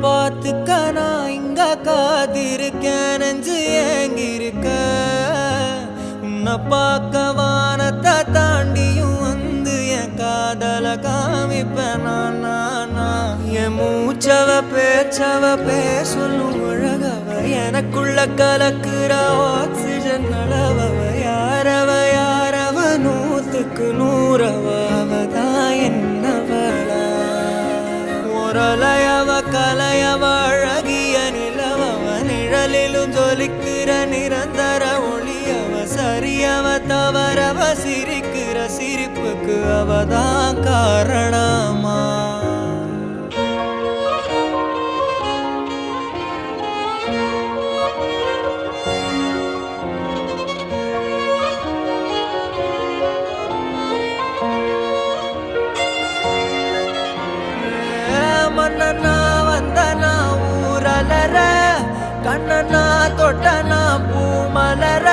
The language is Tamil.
பார்த்துக்க நான் இங்க காத்திருக்கேன் நெஞ்சு ஏங்கிருக்க உன்னை பார்க்க வானத்தை தாண்டியும் வந்து என் காதல காமிப்பேன் நான் என் மூச்சவ பேச்சவ பேசலும் அழகவ எனக்குள்ள கலக்குற ஆக்சிஜன் அளவவ யாரவ நூத்துக்கு நூறவ அவதான் என்னவளா ஒரலையவ கலையவ அழகிய நிலவவ நிழலிலும் ஜொலிக்கிற நிரந்தர ஒளியவ சரியவ தவறவ சிரிக்கிற சிரிப்புக்கு அவதான் காரணமா மன்னனா வந்தனா ஊரலர கண்ணனா தொட்டனா பூ மலர